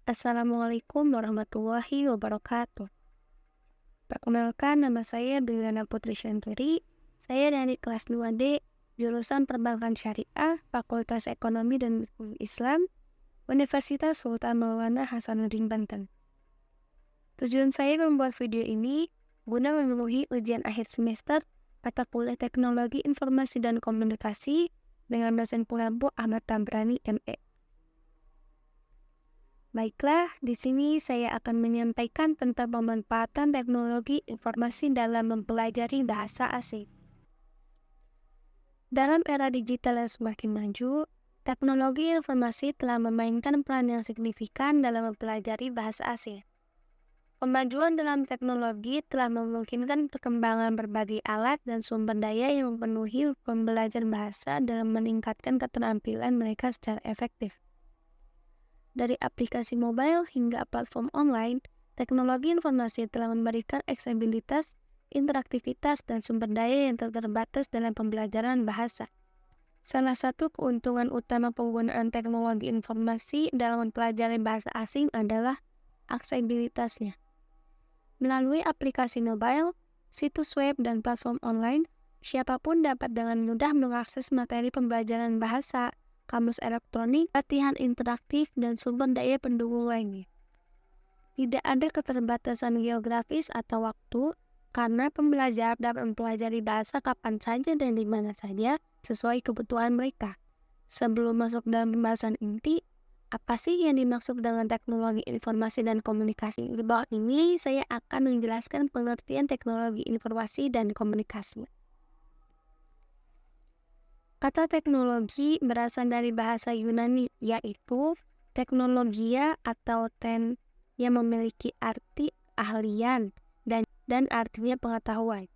Assalamualaikum warahmatullahi wabarakatuh. Perkenalkan, nama saya Briliana Putri Syanturi. Saya dari kelas 2D, jurusan Perbankan Syariah, Fakultas Ekonomi dan Hukum Islam, Universitas Sultan Maulana Hasanuddin Banten. Tujuan saya membuat video ini guna memenuhi ujian akhir semester mata kuliah Teknologi Informasi dan Komunikasi dengan dosen pengampu Ahmad Tabrani ME. Baiklah, di sini saya akan menyampaikan tentang pemanfaatan teknologi informasi dalam mempelajari bahasa asing. Dalam era digital yang semakin maju, teknologi informasi telah memainkan peran yang signifikan dalam mempelajari bahasa asing. Kemajuan dalam teknologi telah memungkinkan perkembangan berbagai alat dan sumber daya yang memenuhi pembelajar bahasa dalam meningkatkan keterampilan mereka secara efektif. Dari aplikasi mobile hingga platform online, teknologi informasi telah memberikan aksesibilitas, interaktivitas, dan sumber daya yang terbatas dalam pembelajaran bahasa. Salah satu keuntungan utama penggunaan teknologi informasi dalam mempelajari bahasa asing adalah aksesibilitasnya. Melalui aplikasi mobile, situs web, dan platform online, siapapun dapat dengan mudah mengakses materi pembelajaran bahasa, kamus elektronik, latihan interaktif, dan sumber daya pendukung lainnya. Tidak ada keterbatasan geografis atau waktu, karena pembelajar dapat mempelajari bahasa kapan saja dan di mana saja sesuai kebutuhan mereka. Sebelum masuk dalam pembahasan inti, apa sih yang dimaksud dengan teknologi informasi dan komunikasi? Di bawah ini saya akan menjelaskan pengertian teknologi informasi dan komunikasi. Kata teknologi berasal dari bahasa Yunani, yaitu teknologia atau yang memiliki arti ahlian dan artinya pengetahuan.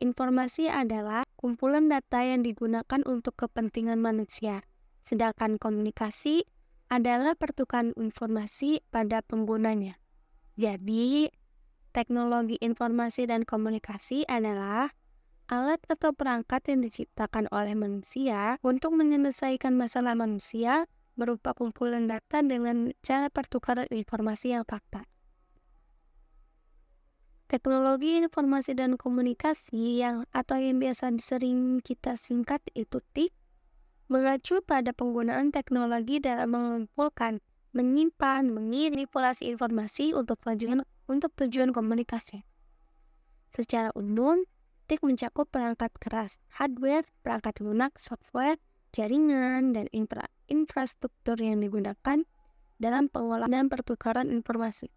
Informasi adalah kumpulan data yang digunakan untuk kepentingan manusia, sedangkan komunikasi adalah pertukaran informasi pada penggunanya. Jadi, teknologi informasi dan komunikasi adalah alat atau perangkat yang diciptakan oleh manusia untuk menyelesaikan masalah manusia berupa kumpulan data dengan cara pertukaran informasi yang fakta. Teknologi informasi dan komunikasi yang biasa sering kita singkat itu TIK, mengacu pada penggunaan teknologi dalam mengumpulkan, menyimpan, manipulasi informasi untuk tujuan komunikasi. Secara umum, TIK mencakup perangkat keras, hardware, perangkat lunak, software, jaringan, dan infrastruktur yang digunakan dalam pengolahan dan pertukaran informasi.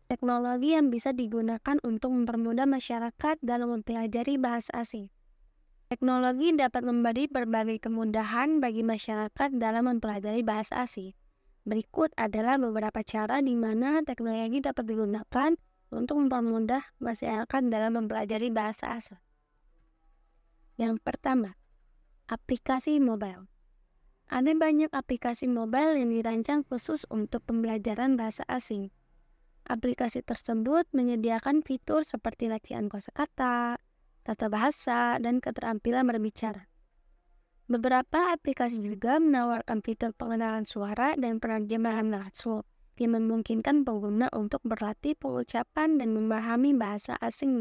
Teknologi yang bisa digunakan untuk mempermudah masyarakat dalam mempelajari bahasa asing. Teknologi dapat memberi berbagai kemudahan bagi masyarakat dalam mempelajari bahasa asing. Berikut adalah beberapa cara di mana teknologi dapat digunakan untuk mempermudah masyarakat dalam mempelajari bahasa asing. Yang pertama, aplikasi mobile. Ada banyak aplikasi mobile yang dirancang khusus untuk pembelajaran bahasa asing. Aplikasi tersebut menyediakan fitur seperti latihan kosakata, tata bahasa, dan keterampilan berbicara. Beberapa aplikasi juga menawarkan fitur pengenalan suara dan penerjemahan langsung yang memungkinkan pengguna untuk berlatih pengucapan dan memahami bahasa asing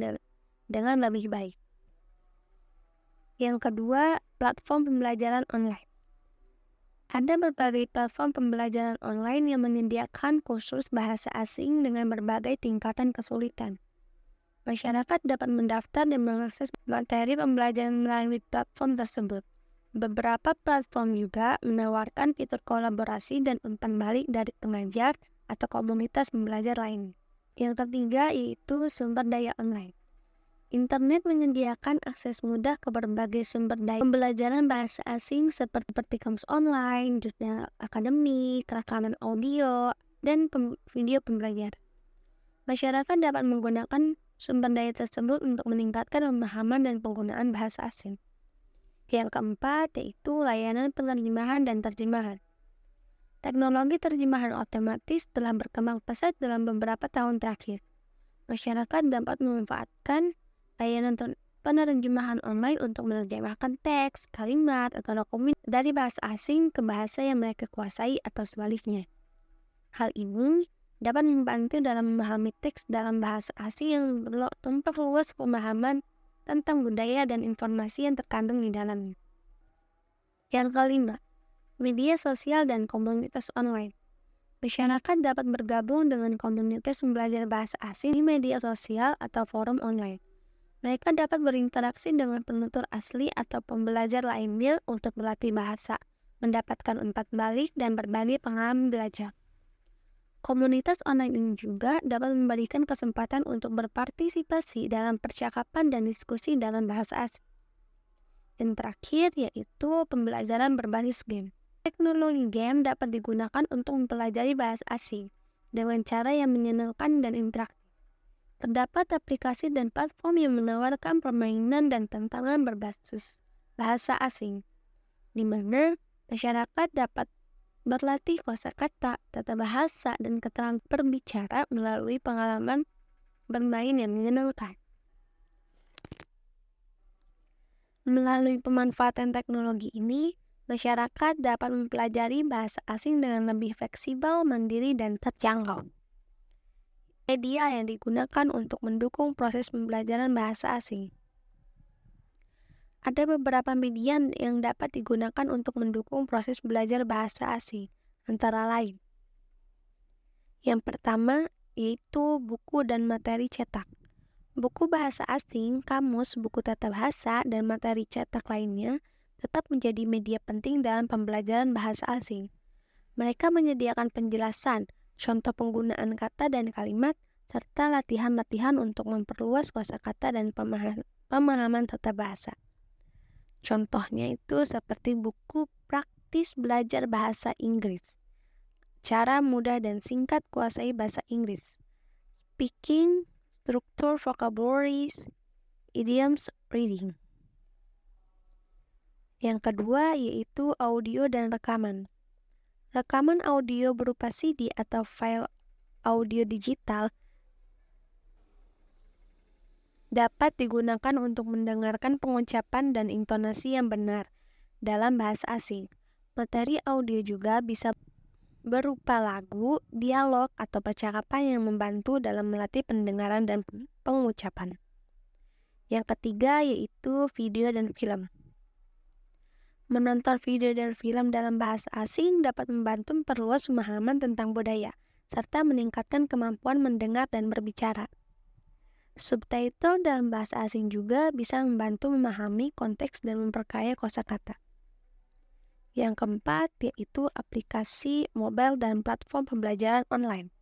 dengan lebih baik. Yang kedua, platform pembelajaran online. Ada berbagai platform pembelajaran online yang menyediakan kursus bahasa asing dengan berbagai tingkatan kesulitan. Masyarakat dapat mendaftar dan mengakses materi pembelajaran melalui platform tersebut. Beberapa platform juga menawarkan fitur kolaborasi dan umpan balik dari pengajar atau komunitas pembelajar lain. Yang ketiga yaitu sumber daya online. Internet menyediakan akses mudah ke berbagai sumber daya pembelajaran bahasa asing seperti kamus online, jurnal akademik, rekaman audio, dan video pembelajaran. Masyarakat dapat menggunakan sumber daya tersebut untuk meningkatkan pemahaman dan penggunaan bahasa asing. Yang keempat yaitu layanan penerjemahan dan terjemahan. Teknologi terjemahan otomatis telah berkembang pesat dalam beberapa tahun terakhir. Masyarakat dapat memanfaatkan layanan penerjemahan online untuk menerjemahkan teks, kalimat, atau dokumen dari bahasa asing ke bahasa yang mereka kuasai atau sebaliknya. Hal ini dapat membantu dalam memahami teks dalam bahasa asing yang memperluas pemahaman tentang budaya dan informasi yang terkandung di dalamnya. Yang kelima, media sosial dan komunitas online. Masyarakat dapat bergabung dengan komunitas belajar bahasa asing di media sosial atau forum online. Mereka dapat berinteraksi dengan penutur asli atau pembelajar lainnya untuk berlatih bahasa, mendapatkan umpan balik, dan berbagi pengalaman belajar. Komunitas online ini juga dapat memberikan kesempatan untuk berpartisipasi dalam percakapan dan diskusi dalam bahasa asing. Yang terakhir yaitu pembelajaran berbasis game. Teknologi game dapat digunakan untuk mempelajari bahasa asing dengan cara yang menyenangkan dan interaktif. Terdapat aplikasi dan platform yang menawarkan permainan dan tantangan berbasis bahasa asing, di mana masyarakat dapat berlatih kosakata, tata bahasa, dan keterampilan berbicara melalui pengalaman bermain yang menyenangkan. Melalui pemanfaatan teknologi ini, masyarakat dapat mempelajari bahasa asing dengan lebih fleksibel, mandiri, dan terjangkau. Media yang digunakan untuk mendukung proses pembelajaran bahasa asing. Ada beberapa media yang dapat digunakan untuk mendukung proses belajar bahasa asing, antara lain. Yang pertama, yaitu buku dan materi cetak. Buku bahasa asing, kamus, buku tata bahasa, dan materi cetak lainnya tetap menjadi media penting dalam pembelajaran bahasa asing. Mereka menyediakan penjelasan, contoh penggunaan kata dan kalimat, serta latihan-latihan untuk memperluas kosakata dan pemahaman tata bahasa. Contohnya itu seperti buku praktis belajar bahasa Inggris, cara mudah dan singkat kuasai bahasa Inggris, speaking, structure vocabularies, idioms, reading. Yang kedua yaitu audio dan rekaman. Rekaman audio berupa CD atau file audio digital dapat digunakan untuk mendengarkan pengucapan dan intonasi yang benar dalam bahasa asing. Materi audio juga bisa berupa lagu, dialog, atau percakapan yang membantu dalam melatih pendengaran dan pengucapan. Yang ketiga yaitu video dan film. Menonton video dan film dalam bahasa asing dapat membantu memperluas pemahaman tentang budaya, serta meningkatkan kemampuan mendengar dan berbicara. Subtitle dalam bahasa asing juga bisa membantu memahami konteks dan memperkaya kosakata. Yang keempat yaitu aplikasi mobile dan platform pembelajaran online.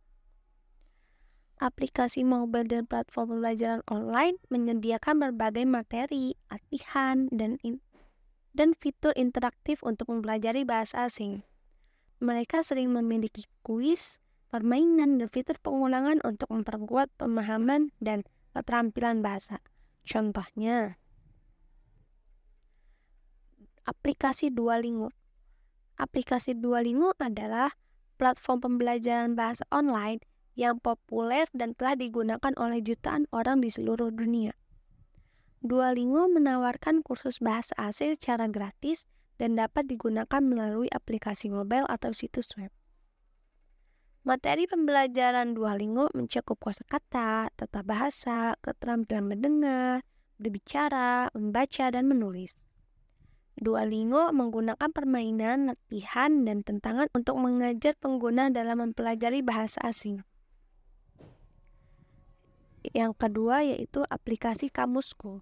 Aplikasi mobile dan platform pembelajaran online menyediakan berbagai materi, latihan, dan fitur interaktif untuk mempelajari bahasa asing. Mereka sering memiliki kuis, permainan, dan fitur pengulangan untuk memperkuat pemahaman dan keterampilan bahasa. Contohnya, aplikasi Duolingo. Aplikasi Duolingo adalah platform pembelajaran bahasa online yang populer dan telah digunakan oleh jutaan orang di seluruh dunia. Duolingo menawarkan kursus bahasa asing secara gratis dan dapat digunakan melalui aplikasi mobile atau situs web. Materi pembelajaran Duolingo mencakup kosakata, tata bahasa, keterampilan mendengar, berbicara, membaca, dan menulis. Duolingo menggunakan permainan, latihan, dan tantangan untuk mengajar pengguna dalam mempelajari bahasa asing. Yang kedua yaitu aplikasi Kamusku.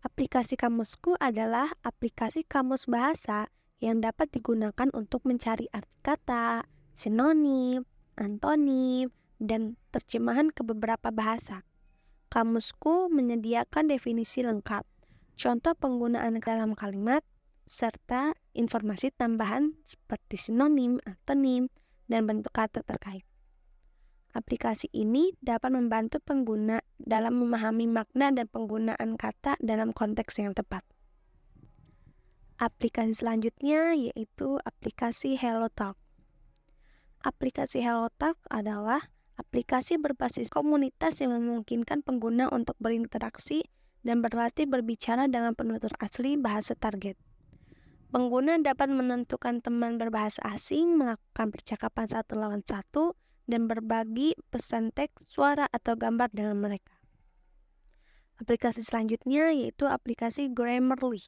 Aplikasi Kamusku adalah aplikasi kamus bahasa yang dapat digunakan untuk mencari arti kata, sinonim, antonim, dan terjemahan ke beberapa bahasa. Kamusku menyediakan definisi lengkap, contoh penggunaan dalam kalimat, serta informasi tambahan seperti sinonim, antonim, dan bentuk kata terkait. Aplikasi ini dapat membantu pengguna dalam memahami makna dan penggunaan kata dalam konteks yang tepat. Aplikasi selanjutnya yaitu aplikasi HelloTalk. Aplikasi HelloTalk adalah aplikasi berbasis komunitas yang memungkinkan pengguna untuk berinteraksi dan berlatih berbicara dengan penutur asli bahasa target. Pengguna dapat menentukan teman berbahasa asing, melakukan percakapan satu lawan satu, dan berbagi pesan teks, suara, atau gambar dengan mereka. Aplikasi selanjutnya yaitu aplikasi Grammarly.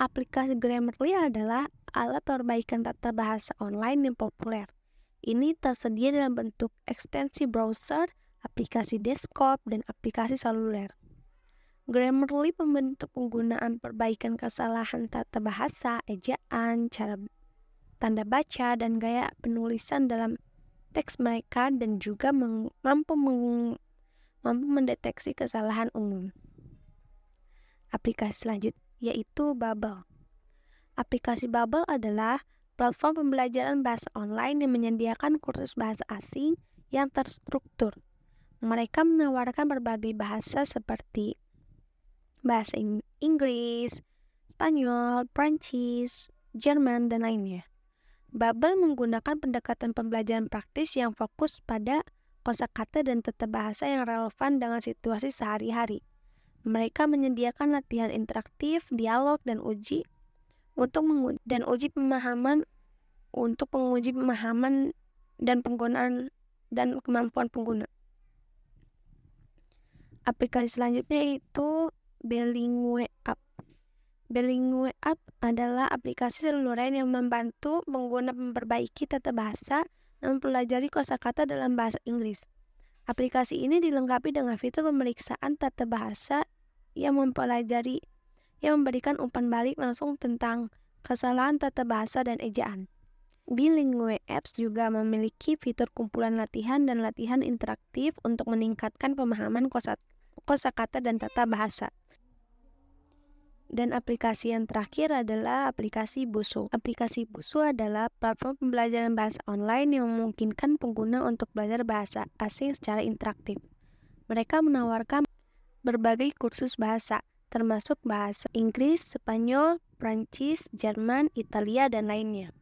Aplikasi Grammarly adalah alat perbaikan tata bahasa online yang populer. Ini tersedia dalam bentuk ekstensi browser, aplikasi desktop, dan aplikasi seluler. Grammarly membantu penggunaan perbaikan kesalahan tata bahasa, ejaan, cara tanda baca, dan gaya penulisan dalam teks mereka, dan juga mampu mendeteksi kesalahan umum. Aplikasi selanjutnya yaitu Babbel. Aplikasi Babbel adalah platform pembelajaran bahasa online yang menyediakan kursus bahasa asing yang terstruktur. Mereka menawarkan berbagai bahasa seperti bahasa Inggris, Spanyol, Prancis, Jerman, dan lainnya. Babbel menggunakan pendekatan pembelajaran praktis yang fokus pada kosakata dan tata bahasa yang relevan dengan situasi sehari-hari. Mereka menyediakan latihan interaktif, dialog, dan uji pemahaman untuk menguji pemahaman dan penggunaan dan kemampuan pengguna. Aplikasi selanjutnya yaitu Bilingual App. Bilingual App adalah aplikasi seluler yang membantu pengguna memperbaiki tata bahasa dan mempelajari kosakata dalam bahasa Inggris. Aplikasi ini dilengkapi dengan fitur pemeriksaan tata bahasa yang memberikan umpan balik langsung tentang kesalahan tata bahasa dan ejaan. Bilingual Apps juga memiliki fitur kumpulan latihan dan latihan interaktif untuk meningkatkan pemahaman kosakata dan tata bahasa. Dan aplikasi yang terakhir adalah aplikasi Busuu. Aplikasi Busuu adalah platform pembelajaran bahasa online yang memungkinkan pengguna untuk belajar bahasa asing secara interaktif. Mereka menawarkan berbagai kursus bahasa, termasuk bahasa Inggris, Spanyol, Prancis, Jerman, Italia, dan lainnya.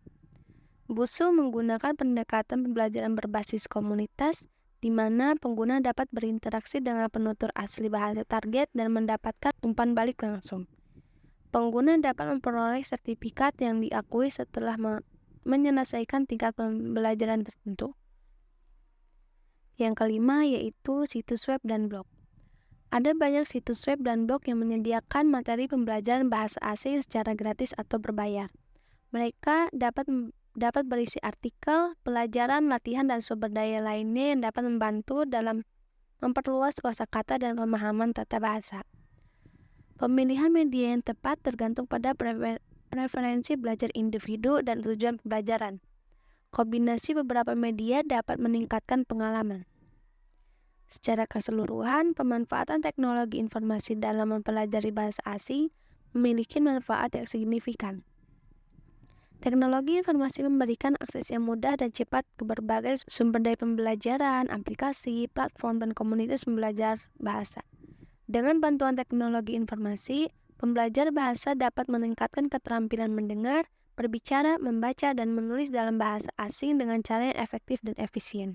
Busuu menggunakan pendekatan pembelajaran berbasis komunitas, di mana pengguna dapat berinteraksi dengan penutur asli bahasa target dan mendapatkan umpan balik langsung. Pengguna dapat memperoleh sertifikat yang diakui setelah menyelesaikan tingkat pembelajaran tertentu. Yang kelima yaitu situs web dan blog. Ada banyak situs web dan blog yang menyediakan materi pembelajaran bahasa asing secara gratis atau berbayar. Mereka dapat berisi artikel, pelajaran, latihan, dan sumber daya lainnya yang dapat membantu dalam memperluas kosakata dan pemahaman tata bahasa. Pemilihan media yang tepat tergantung pada preferensi belajar individu dan tujuan pembelajaran. Kombinasi beberapa media dapat meningkatkan pengalaman. Secara keseluruhan, pemanfaatan teknologi informasi dalam mempelajari bahasa asing memiliki manfaat yang signifikan. Teknologi informasi memberikan akses yang mudah dan cepat ke berbagai sumber daya pembelajaran, aplikasi, platform, dan komunitas pembelajar bahasa. Dengan bantuan teknologi informasi, pembelajar bahasa dapat meningkatkan keterampilan mendengar, berbicara, membaca, dan menulis dalam bahasa asing dengan cara yang efektif dan efisien.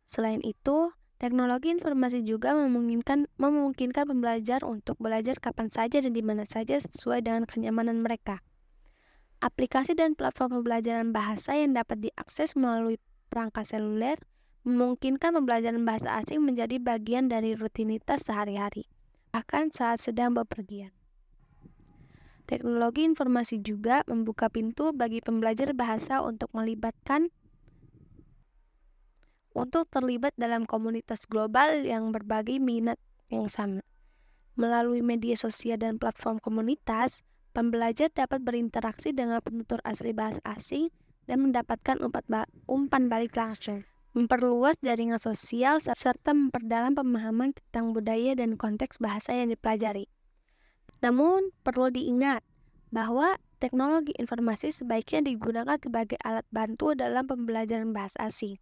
Selain itu, teknologi informasi juga memungkinkan pembelajar untuk belajar kapan saja dan di mana saja sesuai dengan kenyamanan mereka. Aplikasi dan platform pembelajaran bahasa yang dapat diakses melalui perangkat seluler memungkinkan pembelajaran bahasa asing menjadi bagian dari rutinitas sehari-hari, bahkan saat sedang bepergian. Teknologi informasi juga membuka pintu bagi pembelajar bahasa untuk terlibat dalam komunitas global yang berbagi minat yang sama. Melalui media sosial dan platform komunitas, pembelajar dapat berinteraksi dengan penutur asli bahasa asing dan mendapatkan umpan balik langsung, memperluas jaringan sosial, serta memperdalam pemahaman tentang budaya dan konteks bahasa yang dipelajari. Namun, perlu diingat bahwa teknologi informasi sebaiknya digunakan sebagai alat bantu dalam pembelajaran bahasa asing,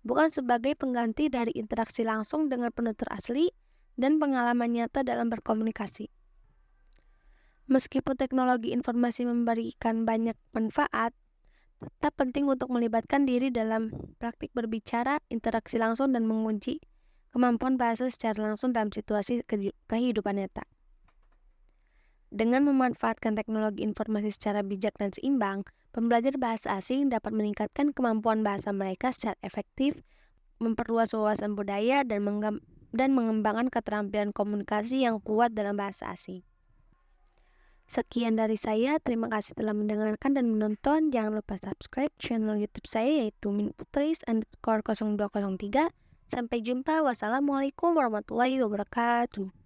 bukan sebagai pengganti dari interaksi langsung dengan penutur asli dan pengalaman nyata dalam berkomunikasi. Meskipun teknologi informasi memberikan banyak manfaat, tetap penting untuk melibatkan diri dalam praktik berbicara, interaksi langsung, dan menguji kemampuan bahasa secara langsung dalam situasi kehidupan nyata. Dengan memanfaatkan teknologi informasi secara bijak dan seimbang, pembelajar bahasa asing dapat meningkatkan kemampuan bahasa mereka secara efektif, memperluas wawasan budaya, dan mengembangkan keterampilan komunikasi yang kuat dalam bahasa asing. Sekian dari saya, terima kasih telah mendengarkan dan menonton. Jangan lupa subscribe channel YouTube saya yaitu minputris_0203. Sampai jumpa. Wassalamualaikum warahmatullahi wabarakatuh.